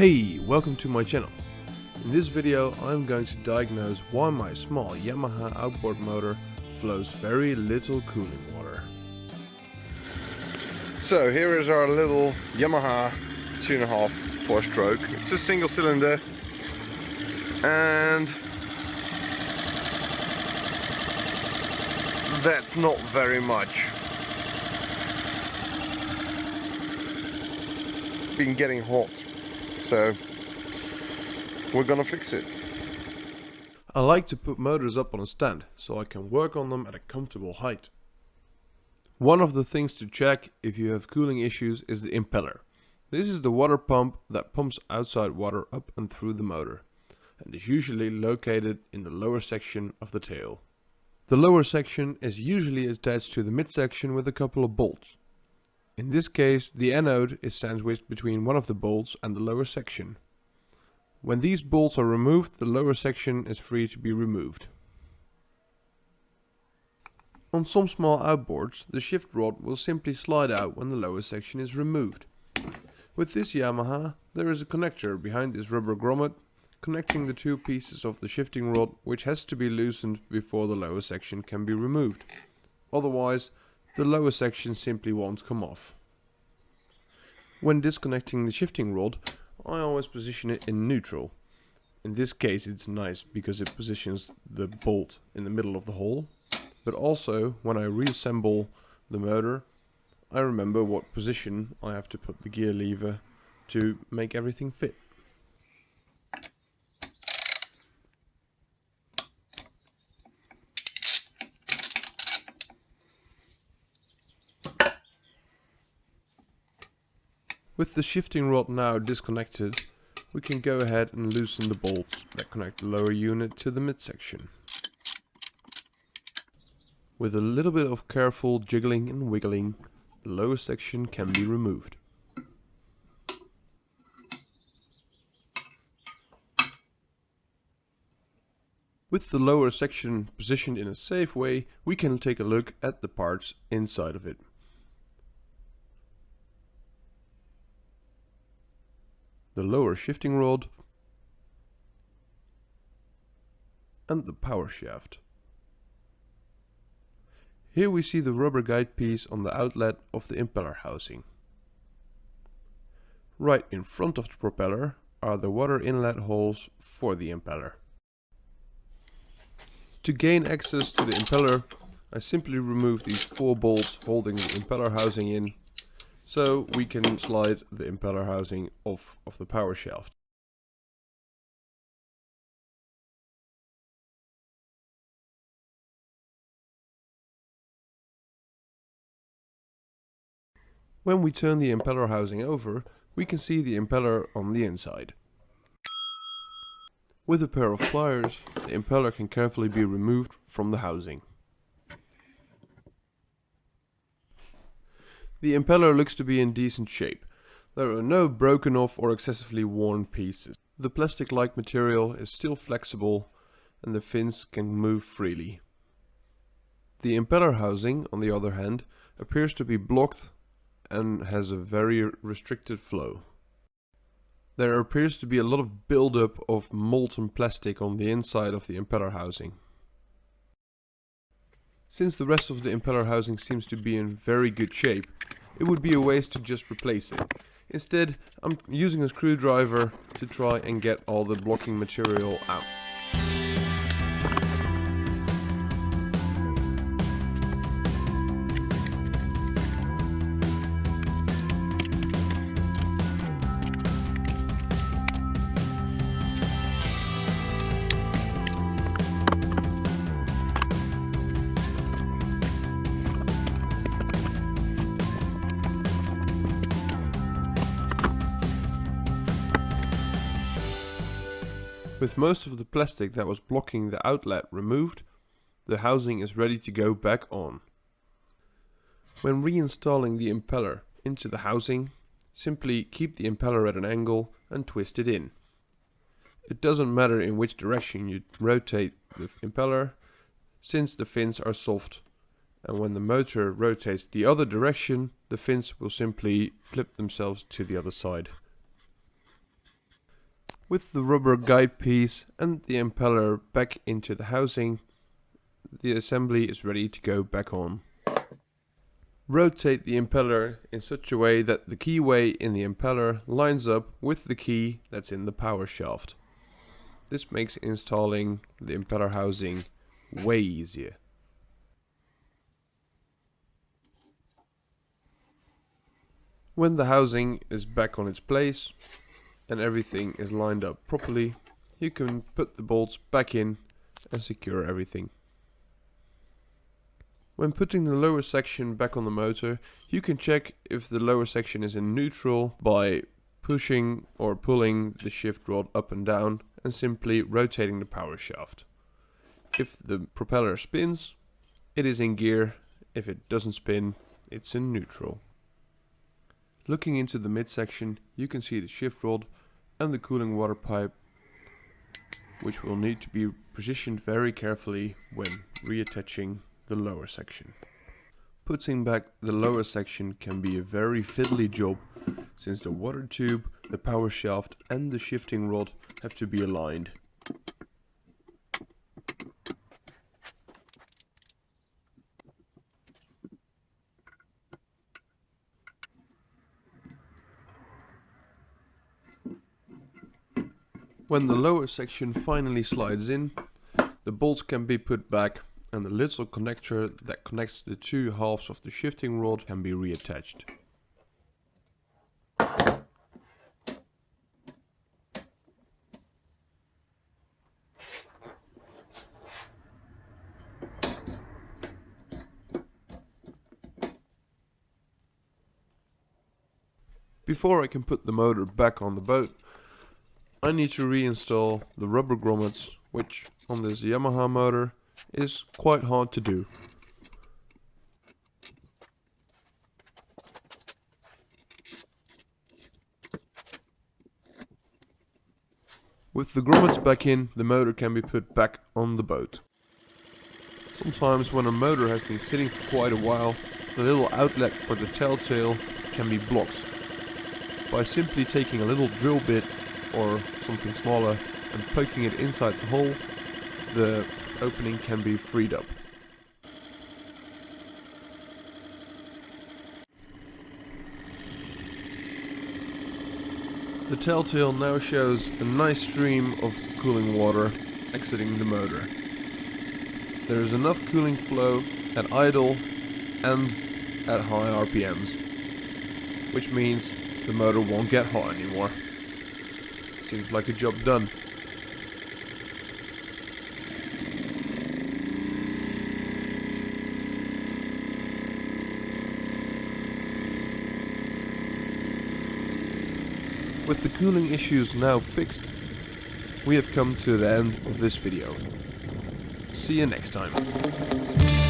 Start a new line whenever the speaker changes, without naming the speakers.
Hey, welcome to my channel. In this video I'm going to diagnose why my small Yamaha outboard motor flows very little cooling water.
So here is our little Yamaha 2.5 4-stroke. It's a single cylinder and that's not very much. Been getting hot, so we're gonna fix it.
I like to put motors up on a stand so I can work on them at a comfortable height. One of the things to check if you have cooling issues is the impeller. This is the water pump that pumps outside water up and through the motor, and is usually located in the lower section of the tail. The lower section is usually attached to the midsection with a couple of bolts. In this case, the anode is sandwiched between one of the bolts and the lower section. When these bolts are removed, the lower section is free to be removed. On some small outboards, the shift rod will simply slide out when the lower section is removed. With this Yamaha, there is a connector behind this rubber grommet connecting the two pieces of the shifting rod, which has to be loosened before the lower section can be removed. Otherwise, the lower section simply won't come off. When disconnecting the shifting rod, I always position it in neutral. In this case it's nice because it positions the bolt in the middle of the hole, but also when I reassemble the motor, I remember what position I have to put the gear lever to make everything fit. With the shifting rod now disconnected, we can go ahead and loosen the bolts that connect the lower unit to the midsection. With a little bit of careful jiggling and wiggling, the lower section can be removed. With the lower section positioned in a safe way, we can take a look at the parts inside of it. The lower shifting rod and the power shaft. Here we see the rubber guide piece on the outlet of the impeller housing. Right in front of the propeller are the water inlet holes for the impeller. To gain access to the impeller, I simply remove these 4 bolts holding the impeller housing in, so we can slide the impeller housing off of the power shaft. When we turn the impeller housing over, we can see the impeller on the inside. With a pair of pliers, the impeller can carefully be removed from the housing. The impeller looks to be in decent shape. There are no broken off or excessively worn pieces. The plastic-like material is still flexible and the fins can move freely. The impeller housing, on the other hand, appears to be blocked and has a very restricted flow. There appears to be a lot of buildup of molten plastic on the inside of the impeller housing. Since the rest of the impeller housing seems to be in very good shape, it would be a waste to just replace it. Instead, I'm using a screwdriver to try and get all the blocking material out. With most of the plastic that was blocking the outlet removed, the housing is ready to go back on. When reinstalling the impeller into the housing, simply keep the impeller at an angle and twist it in. It doesn't matter in which direction you rotate the impeller, since the fins are soft, and when the motor rotates the other direction, the fins will simply flip themselves to the other side. With the rubber guide piece and the impeller back into the housing, the assembly is ready to go back on. Rotate the impeller in such a way that the keyway in the impeller lines up with the key that's in the power shaft. This makes installing the impeller housing way easier. When the housing is back on its place and everything is lined up properly, you can put the bolts back in and secure everything. When putting the lower section back on the motor, you can check if the lower section is in neutral by pushing or pulling the shift rod up and down and simply rotating the power shaft. If the propeller spins, it is in gear. If it doesn't spin, it's in neutral. Looking into the midsection, you can see the shift rod and the cooling water pipe, which will need to be positioned very carefully when reattaching the lower section. Putting back the lower section can be a very fiddly job, since the water tube, the power shaft and the shifting rod have to be aligned. When the lower section finally slides in, the bolts can be put back and the little connector that connects the two halves of the shifting rod can be reattached. Before I can put the motor back on the boat, I need to reinstall the rubber grommets, which on this Yamaha motor is quite hard to do. With the grommets back in, the motor can be put back on the boat. Sometimes when a motor has been sitting for quite a while, the little outlet for the telltale can be blocked. By simply taking a little drill bit or something smaller and poking it inside the hole, the opening can be freed up. The telltale now shows a nice stream of cooling water exiting the motor. There is enough cooling flow at idle and at high RPMs, which means the motor won't get hot anymore. Seems like a job done. With the cooling issues now fixed, we have come to the end of this video. See you next time.